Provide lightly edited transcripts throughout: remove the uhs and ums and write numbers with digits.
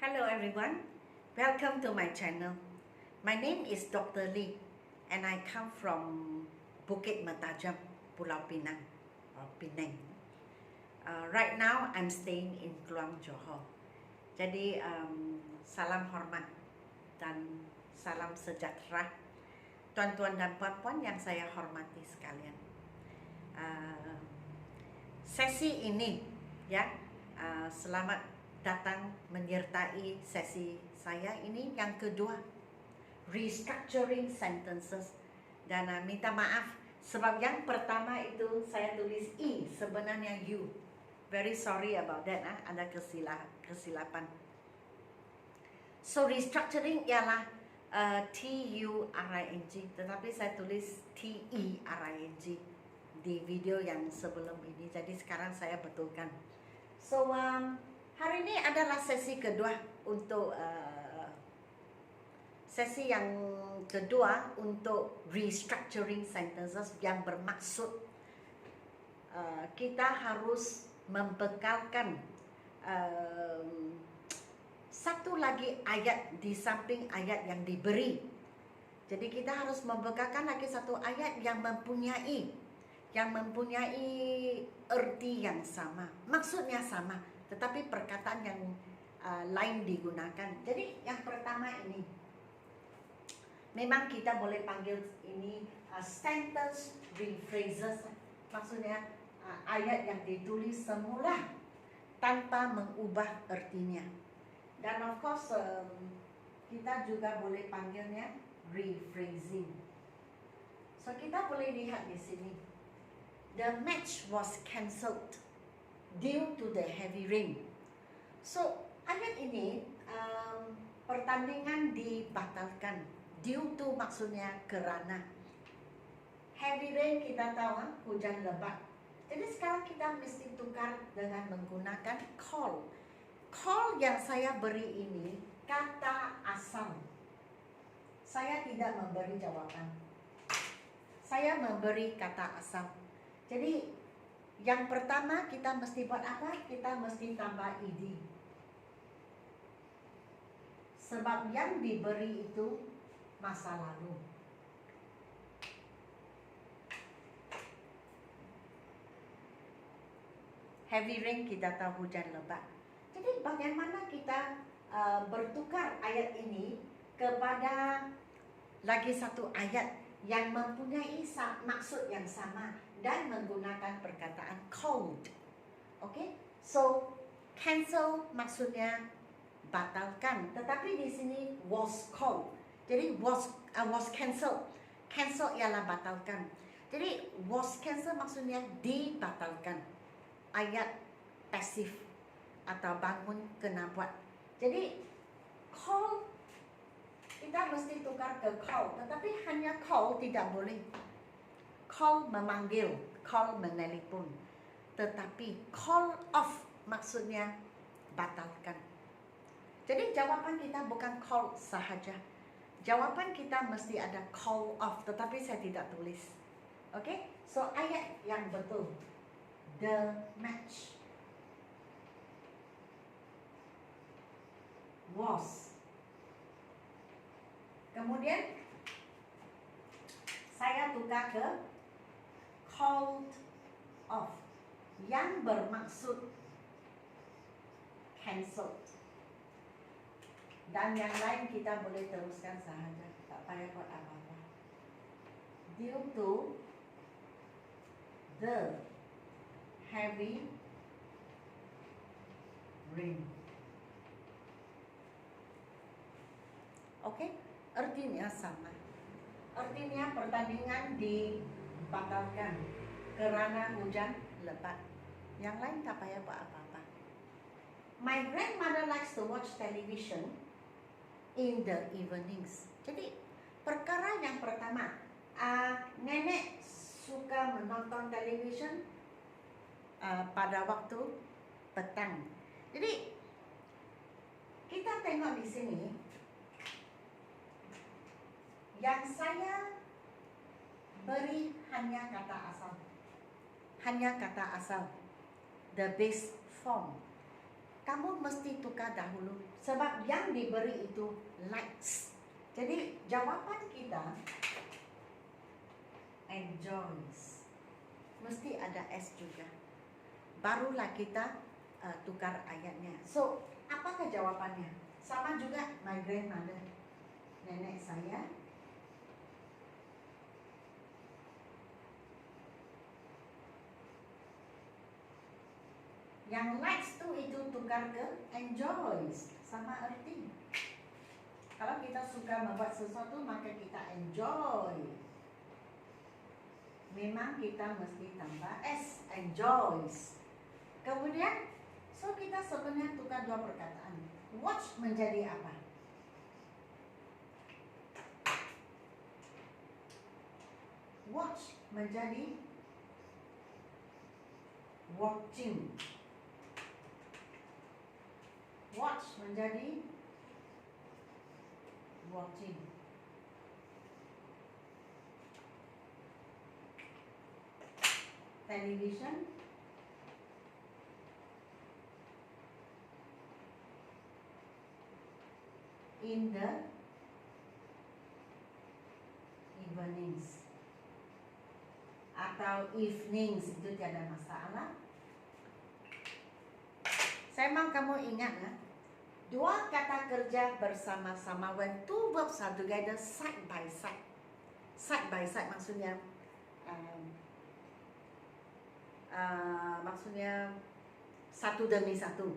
Hello everyone, welcome to my channel. My name is Dr. Lee and I come from Bukit Mertajam, Pulau Pinang or Penang. Right now I'm staying in Kluang Johor. Jadi salam hormat dan salam sejahtera tuan-tuan dan puan-puan yang saya hormati sekalian. Sesi ini ya, selamat datang menyertai sesi saya ini yang kedua, restructuring sentences. Dan minta maaf sebab yang pertama itu saya tulis I, sebenarnya U. Very sorry about that, ada kesilapan. So restructuring ialah T-U-R-I-N-G, tetapi saya tulis T-E-R-I-N-G di video yang sebelum ini, jadi sekarang saya betulkan. So hari ini adalah sesi kedua untuk sesi yang kedua untuk restructuring sentences, yang bermaksud kita harus membekalkan satu lagi ayat di samping ayat yang diberi. Jadi kita harus membekalkan lagi satu ayat yang mempunyai erti yang sama, maksudnya sama, tetapi perkataan yang lain digunakan. Jadi yang pertama ini, memang kita boleh panggil ini sentence rephrases, maksudnya ayat yang ditulis semula tanpa mengubah artinya. Dan of course kita juga boleh panggilnya rephrasing. So kita boleh lihat di sini, the match was cancelled due to the heavy rain. So ayat ini pertandingan dibatalkan. Due to maksudnya kerana. Heavy rain kita tahu hujan lebat. Jadi sekarang kita mesti tukar dengan menggunakan call. Call yang saya beri ini kata asal. Saya tidak memberi jawaban. Saya memberi kata asal. Jadi yang pertama kita mesti buat apa? Kita mesti tambah ed. Sebab yang diberi itu masa lalu. Heavy rain kita tahu hujan lebat. Jadi bagaimana kita bertukar ayat ini kepada lagi satu ayat yang mempunyai maksud yang sama dan menggunakan perkataan cold. Okay? So cancel maksudnya batalkan, tetapi di sini was called. Jadi was cancelled. Cancel ialah batalkan. Jadi was cancelled maksudnya dibatalkan. Ayat pasif atau bangun kena buat. Jadi call kita mesti tukar ke call, tetapi hanya call tidak boleh. Call memanggil, call menelpon. Tetapi call off maksudnya batalkan. Jadi jawapan kita bukan call sahaja. Jawapan kita mesti ada call off, tetapi saya tidak tulis. Okay? So ayat yang betul, the match was. Kemudian saya tukar ke called off, yang bermaksud cancelled. Dan yang lain kita boleh teruskan sahaja, tak payah buat apa-apa. Due to the heavy rain. Oke, artinya sama. Artinya pertandingan dibatalkan kerana hujan lebat. Yang lain tak payah buat apa-apa. My grandmother likes to watch television in the evenings. Jadi perkara yang pertama, nenek suka menonton television pada waktu petang. Jadi kita tengok di sini, yang saya beri hanya kata asal. Hanya kata asal. The base form. kamu mesti tukar dahulu. Sebab yang diberi itu likes. Jadi jawapan kita enjoys. Mesti ada S juga. Barulah kita tukar ayatnya. So, apakah jawabannya? Sama juga my grandmother, nenek saya. Yang likes tu itu tukar ke enjoys, sama arti. Kalau kita suka membuat sesuatu, maka kita enjoy. Memang kita mesti tambah S, enjoys. Kemudian, so kita sebenarnya tukar dua perkataan. Watch menjadi apa? Watch menjadi watching. Watch menjadi watching. Television in the evenings atau evenings, itu tiada masalah. Saya mau kamu ingat ya, dua kata kerja bersama-sama, when two verbs are together side by side. Side by side maksudnya satu demi satu.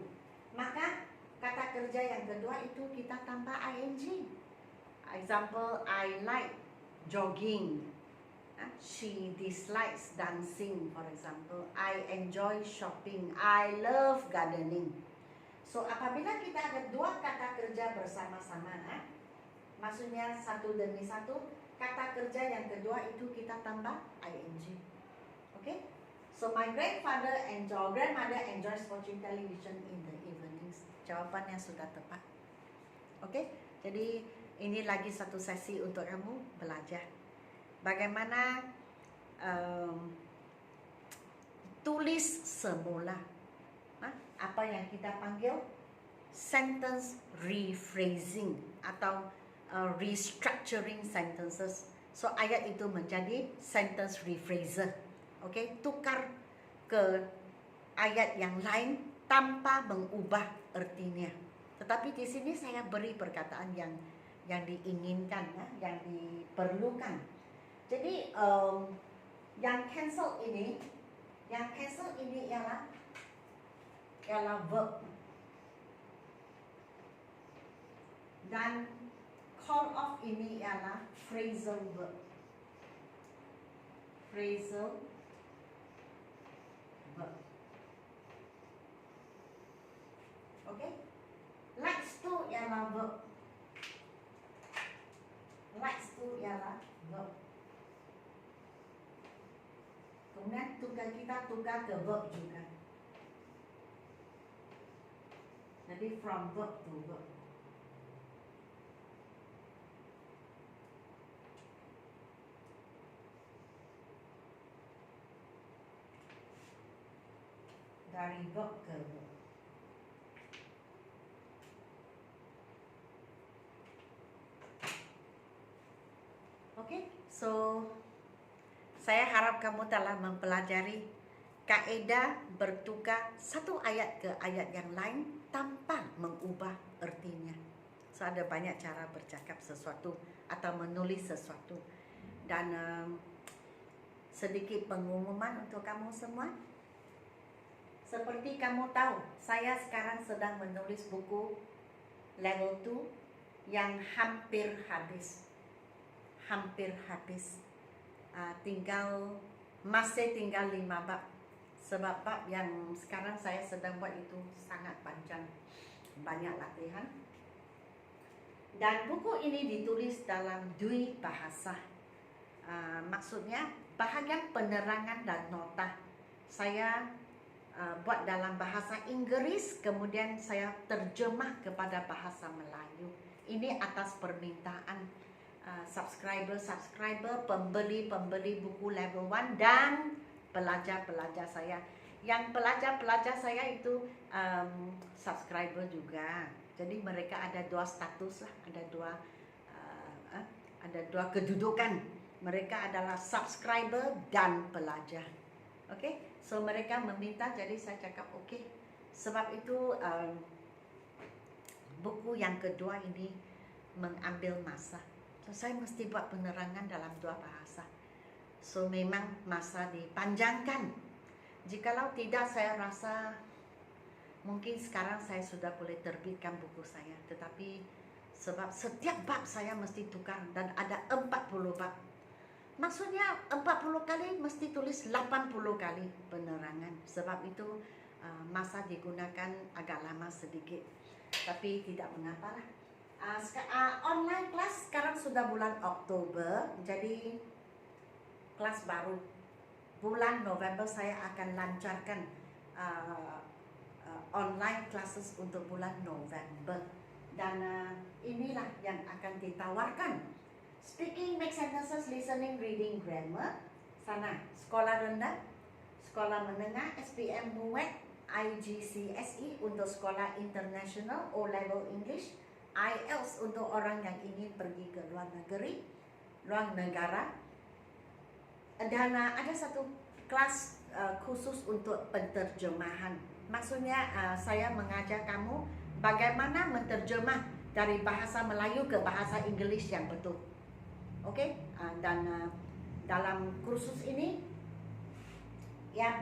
Maka kata kerja yang kedua itu kita tambah ing. Example, I like jogging. She dislikes dancing, for example. I enjoy shopping. I love gardening. So, apabila kita ada dua kata kerja bersama-sama, maksudnya satu demi satu, kata kerja yang kedua itu kita tambah ing. Okay? So, my grandmother enjoys watching television in the evenings. Jawapannya sudah tepat. Okay? Jadi, ini lagi satu sesi untuk kamu belajar. Bagaimana tulis semula. Apa yang kita panggil sentence rephrasing atau restructuring sentences. So ayat itu menjadi sentence rephraser. Okay, tukar ke ayat yang lain tanpa mengubah artinya. Tetapi di sini saya beri perkataan yang diinginkan, yang diperlukan. Jadi yang cancel ini ialah verb, dan call off ini ialah phrasal verb. Phrasal verb. Okay? Likes to ialah verb. Likes to ialah verb. Kemudian kita tukar ke verb juga. Jadi from verb to verb. Dari verb ke verb. Okay, so saya harap kamu telah mempelajari kaedah bertukar satu ayat ke ayat yang lain tanpa mengubah artinya. So ada banyak cara bercakap sesuatu atau menulis sesuatu. Dan sedikit pengumuman untuk kamu semua. Seperti kamu tahu, saya sekarang sedang menulis buku level 2 yang hampir habis. Masih tinggal 5 bab. Sebab bab yang sekarang saya sedang buat itu sangat panjang, banyak latihan. Dan buku ini ditulis dalam 2 bahasa. Maksudnya bahagian penerangan dan nota saya buat dalam bahasa Inggris, kemudian saya terjemah kepada bahasa Melayu. Ini atas permintaan subscriber, pembeli buku level 1 dan pelajar-pelajar saya Yang pelajar-pelajar saya itu subscriber juga. Jadi mereka ada dua status lah, ada dua kedudukan. Mereka adalah subscriber dan pelajar. Okay? So mereka meminta, jadi saya cakap okay. Sebab itu buku yang kedua ini mengambil masa. So saya mesti buat penerangan dalam dua bahasa. So memang masa dipanjangkan. Jikalau tidak, saya rasa mungkin sekarang saya sudah boleh terbitkan buku saya. Tetapi sebab setiap bab saya mesti tukar dan ada 40 bab. Maksudnya 40 kali mesti tulis 80 kali penerangan. Sebab itu masa digunakan agak lama sedikit. Tapi tidak mengapa lah. Online kelas sekarang sudah bulan Oktober. Jadi kelas baru. Bulan November saya akan lancarkan online classes untuk bulan November. Dan inilah yang akan ditawarkan. Speaking, make sentences, listening, reading, grammar. Sana, sekolah rendah, sekolah menengah, SPM MUET, IGCSE untuk sekolah international, O-level English, IELTS untuk orang yang ingin pergi ke luar negeri, luar negara. Dan ada satu kelas khusus untuk penterjemahan. Maksudnya saya mengajar kamu bagaimana menterjemah dari bahasa Melayu ke bahasa Inggeris yang betul. Okey, dan dalam kursus ini ya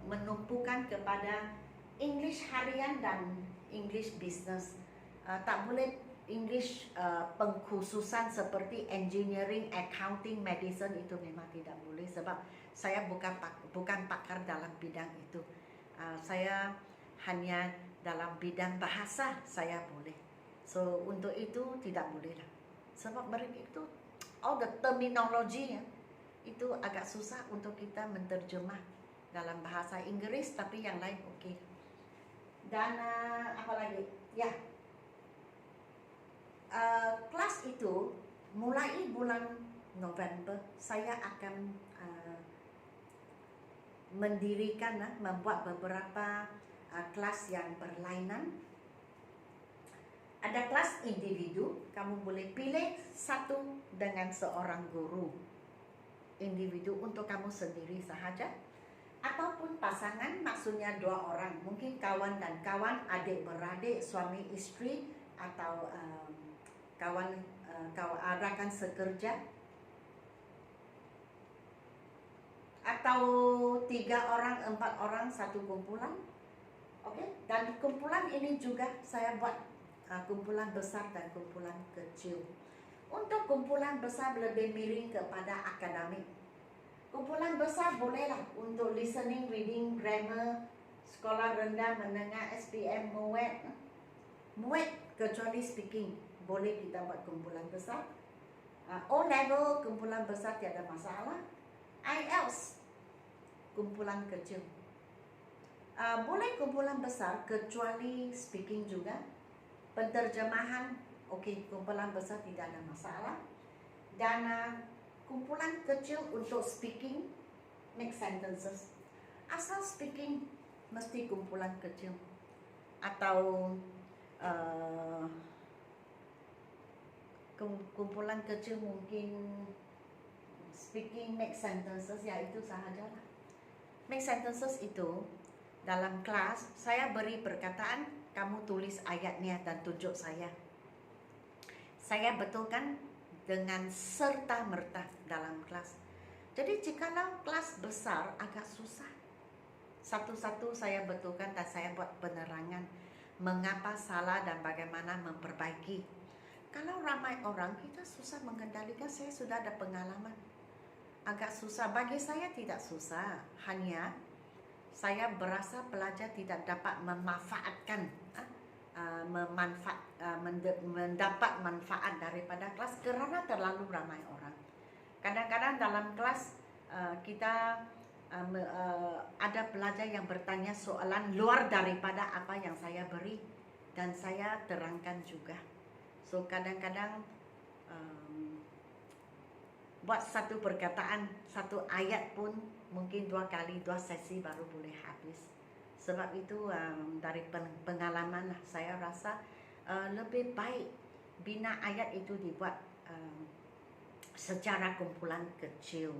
menumpukan kepada English harian dan English business. Tak boleh English pengkhususan seperti engineering, accounting, medicine itu memang tidak boleh sebab saya bukan pakar dalam bidang itu. Saya hanya dalam bidang bahasa saya boleh. So untuk itu tidak boleh lah. Sebab mereka itu all the terminology ya, itu agak susah untuk kita menterjemah dalam bahasa Inggris, tapi yang lain okey. Dan apa lagi? Ya. Kelas itu mulai bulan November saya akan mendirikan, membuat beberapa kelas yang berlainan. Ada kelas individu, kamu boleh pilih satu dengan seorang guru. Individu untuk kamu sendiri sahaja. Ataupun pasangan, maksudnya dua orang. Mungkin kawan dan kawan, adik beradik, suami istri, atau kawan rakan sekerja, atau 3 orang, 4 orang satu kumpulan. Okey, dan kumpulan ini juga saya buat kumpulan besar dan kumpulan kecil. Untuk kumpulan besar lebih miring kepada akademik. Kumpulan besar bolehlah untuk listening, reading, grammar, sekolah rendah, menengah, SPM, MUET. MUET kecuali speaking boleh kita buat kumpulan besar. O-level kumpulan besar tiada masalah. IELTS kumpulan kecil. Boleh kumpulan besar kecuali speaking juga. Penterjemahan okey, kumpulan besar tidak ada masalah. Dan kumpulan kecil untuk speaking, make sentences. Asal speaking mesti kumpulan kecil. Atau kumpulan kecil mungkin speaking, make sentences, ya itu sahajalah. Make sentences itu dalam kelas saya beri perkataan, kamu tulis ayatnya dan tunjuk saya. Saya betulkan dengan serta-merta dalam kelas. Jadi jikalau kelas besar agak susah. Satu-satu saya betulkan dan saya buat penerangan mengapa salah dan bagaimana memperbaiki. Kalau ramai orang, kita susah mengendalikan. Saya sudah ada pengalaman. Agak susah. Bagi saya tidak susah. Hanya saya berasa pelajar tidak dapat memanfaatkan, mendapat manfaat daripada kelas kerana terlalu ramai orang. Kadang-kadang dalam kelas kita ada pelajar yang bertanya soalan luar daripada apa yang saya beri dan saya terangkan juga. So kadang-kadang buat satu perkataan, satu ayat pun mungkin 2 kali, 2 sesi baru boleh habis. Sebab itu dari pengalaman saya rasa lebih baik bina ayat itu dibuat secara kumpulan kecil.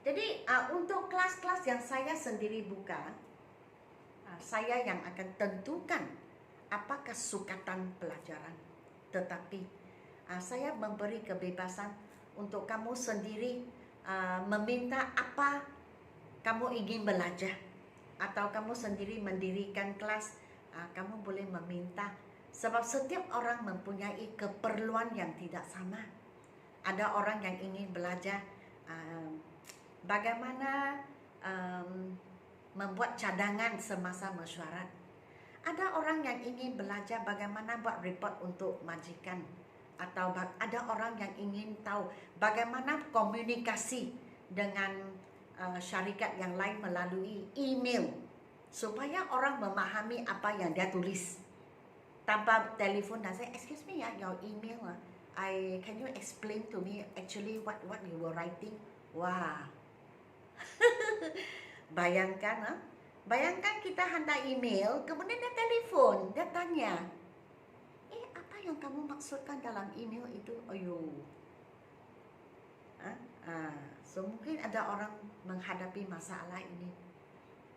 Jadi untuk kelas-kelas yang saya sendiri buka, saya yang akan tentukan apakah sukatan pelajaran. Tetapi saya memberi kebebasan untuk kamu sendiri meminta apa kamu ingin belajar. Atau kamu sendiri mendirikan kelas, kamu boleh meminta. Sebab setiap orang mempunyai keperluan yang tidak sama. Ada orang yang ingin belajar bagaimana membuat cadangan semasa mesyuarat. Ada orang yang ingin belajar bagaimana buat report untuk majikan. Atau ada orang yang ingin tahu bagaimana komunikasi dengan syarikat yang lain melalui email. Supaya orang memahami apa yang dia tulis. Tanpa telefon dan saya, excuse me, your email, can you explain to me actually what you were writing? Wah. Bayangkan, bayangkan kita hantar email, kemudian dia telefon, dia tanya, apa yang kamu maksudkan dalam email itu? So mungkin ada orang menghadapi masalah ini.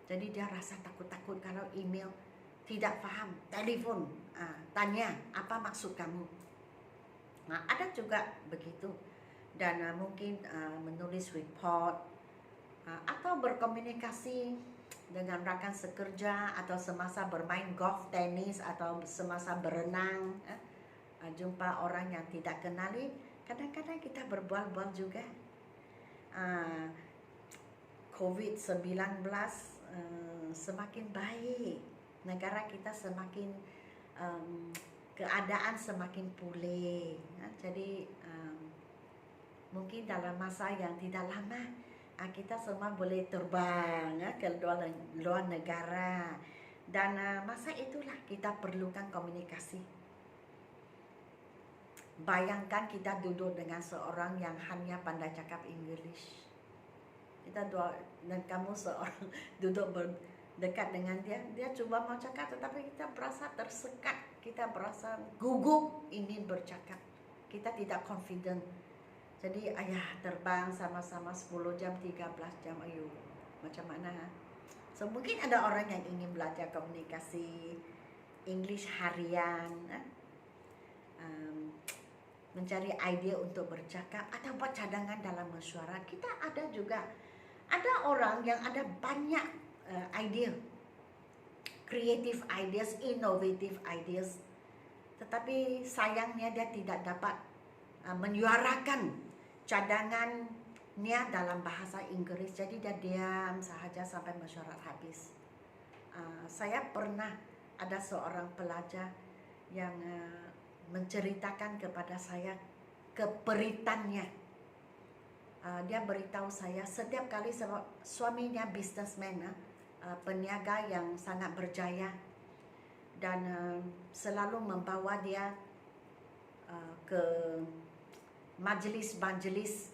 Jadi dia rasa takut-takut kalau email tidak faham, telefon, tanya apa maksud kamu. Ada juga begitu. Dan mungkin menulis report atau berkomunikasi dengan rakan sekerja atau semasa bermain golf, tenis atau semasa berenang, jumpa orang yang tidak kenali, kadang-kadang kita berbual-bual juga. COVID-19 semakin baik, negara kita semakin keadaan semakin pulih. Jadi mungkin dalam masa yang tidak lama kita semua boleh terbang ke luar negara. Dan masa itulah kita perlukan komunikasi. Bayangkan kita duduk dengan seorang yang hanya pandai cakap English. Dan kamu seorang duduk dekat dengan dia, dia cuba mau cakap tetapi kita berasa tersekat, kita berasa gugup ingin bercakap. Kita tidak confident. Jadi terbang sama-sama 10 jam, 13 jam, macam mana? So mungkin ada orang yang ingin belajar komunikasi English harian, mencari ide untuk bercakap atau buat cadangan dalam mesyuarat. Kita ada juga, ada orang yang ada banyak idea, creative ideas, innovative ideas, tetapi sayangnya dia tidak dapat menyuarakan cadangannya dalam bahasa Inggris. Jadi dia diam sahaja sampai mesyuarat habis. Saya pernah ada seorang pelajar yang menceritakan kepada saya keperitannya. Dia beritahu saya setiap kali suaminya businessman, peniaga yang sangat berjaya, dan selalu membawa dia ke majlis-majlis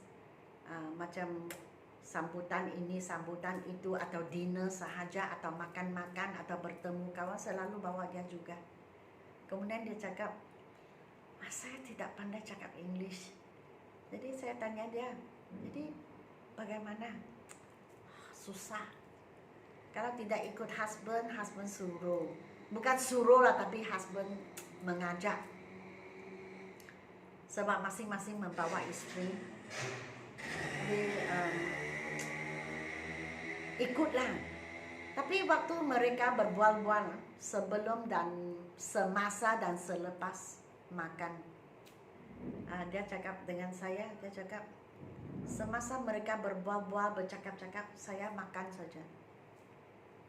macam sambutan ini, sambutan itu, atau dinner sahaja, atau makan-makan, atau bertemu kawan, selalu bawa dia juga. Kemudian dia cakap, saya tidak pandai cakap English. Jadi saya tanya dia, jadi bagaimana? Susah. Kalau tidak ikut husband suruh. Bukan suruh lah, tapi husband mengajak. Sebab masing-masing membawa istri. Jadi ikutlah. Tapi waktu mereka berbual-bual sebelum dan semasa dan selepas makan, dia cakap dengan saya, dia cakap, semasa mereka berbual-bual, bercakap-cakap, saya makan saja.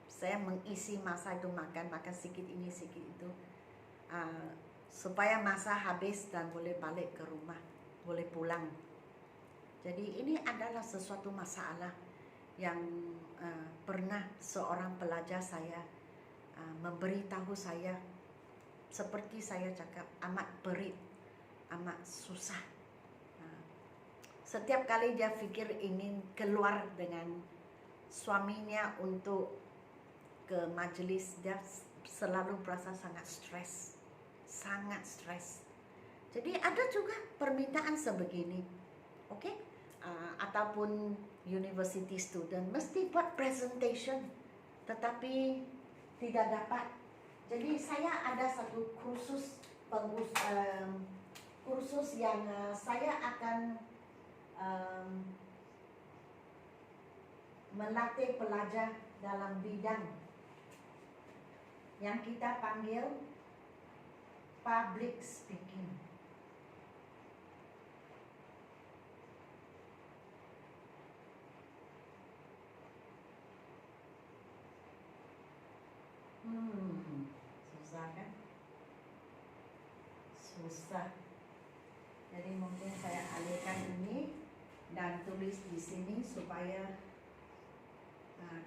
Saya mengisi masa itu makan sikit ini, sikit itu, supaya masa habis dan boleh balik ke rumah, boleh pulang. Jadi ini adalah sesuatu masalah yang pernah seorang pelajar saya memberitahu saya, seperti saya cakap, amat perit, amat susah. Setiap kali dia pikir ingin keluar dengan suaminya untuk ke majelis, dia selalu merasa sangat stres. Sangat stres. Jadi ada juga permintaan sebegini. Okey? Ataupun university student mesti buat presentation tetapi tidak dapat. Jadi saya ada satu kursus yang saya akan melatih pelajar dalam bidang yang kita panggil public speaking. Susah kan? Susah. Jadi mungkin saya alihkan ini dan tulis di sini supaya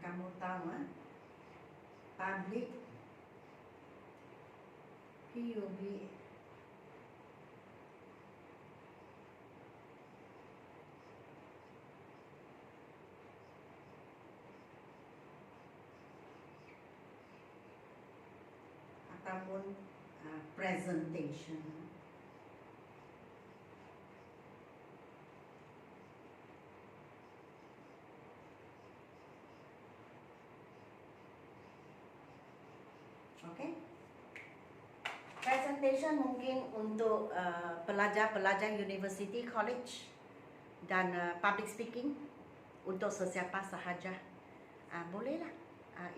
kamu tahu, public PUB ataupun presentation. Okay. Presentation mungkin untuk pelajar-pelajar university, college dan public speaking untuk sesiapa sahaja. Bolehlah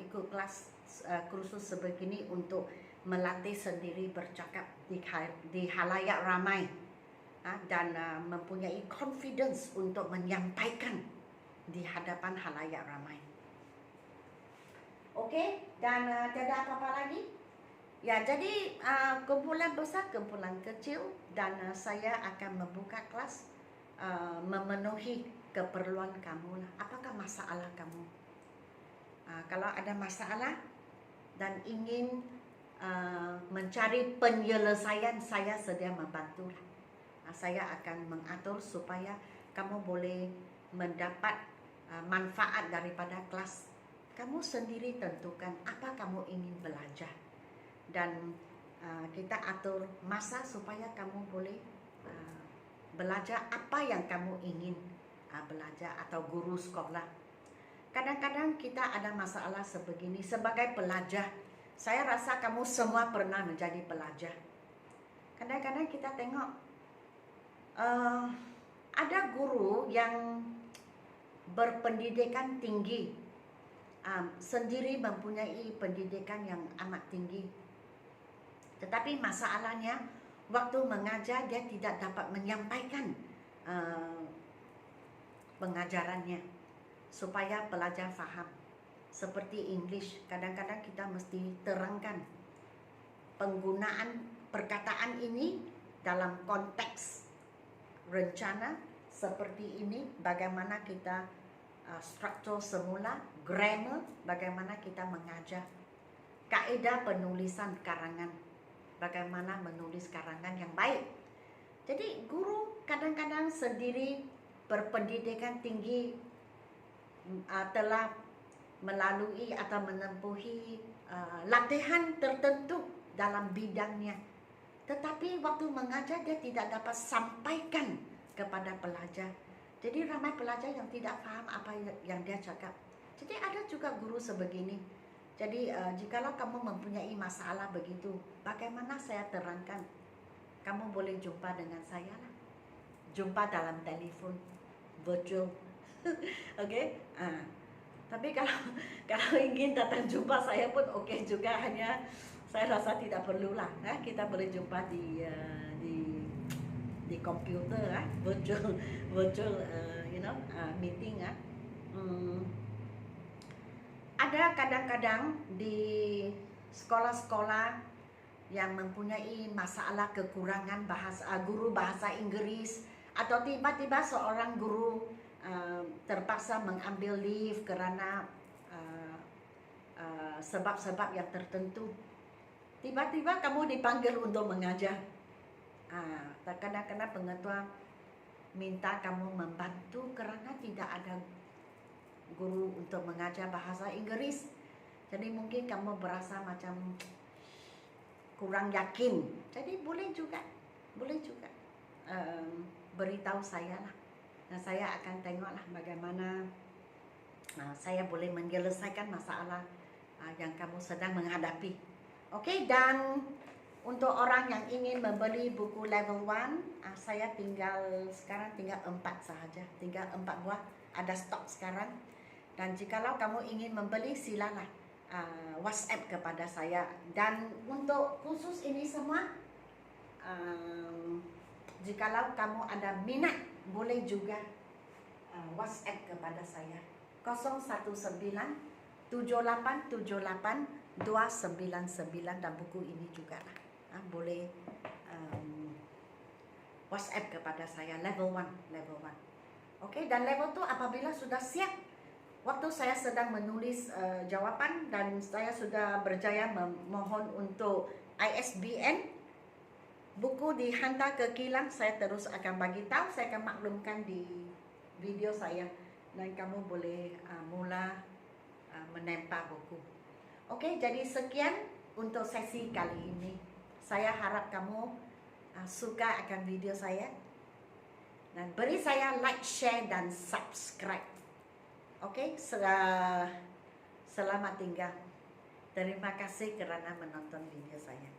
ikut kelas kursus sebegini untuk melatih sendiri bercakap di halayak ramai dan mempunyai confidence untuk menyampaikan di hadapan halayak ramai. Okey, dan tiada apa-apa lagi? Ya, jadi kumpulan besar, kumpulan kecil, dan saya akan membuka kelas memenuhi keperluan kamu lah. Apakah masalah kamu? Kalau ada masalah dan ingin mencari penyelesaian, saya sedia membantu lah. Saya akan mengatur supaya kamu boleh mendapat manfaat daripada kelas. Kamu sendiri tentukan apa kamu ingin belajar. Dan kita atur masa supaya kamu boleh belajar apa yang kamu ingin belajar atau guru sekolah. Kadang-kadang kita ada masalah sebegini sebagai pelajar. Saya rasa kamu semua pernah menjadi pelajar. Kadang-kadang kita tengok ada guru yang berpendidikan tinggi, sendiri mempunyai pendidikan yang amat tinggi. Tetapi masalahnya waktu mengajar dia tidak dapat menyampaikan pengajarannya supaya pelajar faham. Seperti English, kadang-kadang kita mesti terangkan penggunaan perkataan ini dalam konteks rencana seperti ini, bagaimana kita struktur semula, grammar, bagaimana kita mengajar, kaedah penulisan karangan, bagaimana menulis karangan yang baik. Jadi guru kadang-kadang sendiri berpendidikan tinggi, telah melalui atau menempuhi latihan tertentu dalam bidangnya. Tetapi waktu mengajar dia tidak dapat sampaikan kepada pelajar. Jadi ramai pelajar yang tidak faham apa yang dia cakap. Jadi ada juga guru sebegini. Jadi jikalau kamu mempunyai masalah begitu, bagaimana saya terangkan? Kamu boleh jumpa dengan saya lah. Jumpa dalam telefon, virtual. Okey? Tapi kalau ingin datang jumpa saya pun okey juga, hanya saya rasa tidak perlulah. Kita boleh jumpa di komputer, virtual meeting. Ada kadang-kadang di sekolah-sekolah yang mempunyai masalah kekurangan guru bahasa Inggris, atau tiba-tiba seorang guru terpaksa mengambil leave kerana sebab-sebab yang tertentu. Tiba-tiba kamu dipanggil untuk mengajar. Kadang-kadang pengetua minta kamu membantu kerana tidak ada guru untuk mengajar bahasa Inggris. Jadi mungkin kamu berasa macam kurang yakin. Jadi boleh juga beritahu saya lah. Nah, saya akan tengoklah bagaimana saya boleh menyelesaikan masalah yang kamu sedang menghadapi. Okey, dan untuk orang yang ingin membeli buku level 1, saya sekarang tinggal 4 sahaja, tinggal 4 buah, ada stok sekarang. Dan jikalau kamu ingin membeli, silalah WhatsApp kepada saya. Dan untuk khusus ini semua, jikalau kamu ada minat, boleh juga WhatsApp kepada saya 019-7878-299 dan buku ini juga lah. Boleh WhatsApp kepada saya level 1. Okey, dan level 2 apabila sudah siap, waktu saya sedang menulis jawapan dan saya sudah berjaya memohon untuk ISBN, buku dihantar ke kilang, saya terus akan bagi tahu, saya akan maklumkan di video saya dan kamu boleh mula menempah buku. Okey, jadi sekian untuk sesi kali ini. Saya harap kamu suka akan video saya dan beri saya like, share dan subscribe. Okey, selamat tinggal. Terima kasih kerana menonton video saya.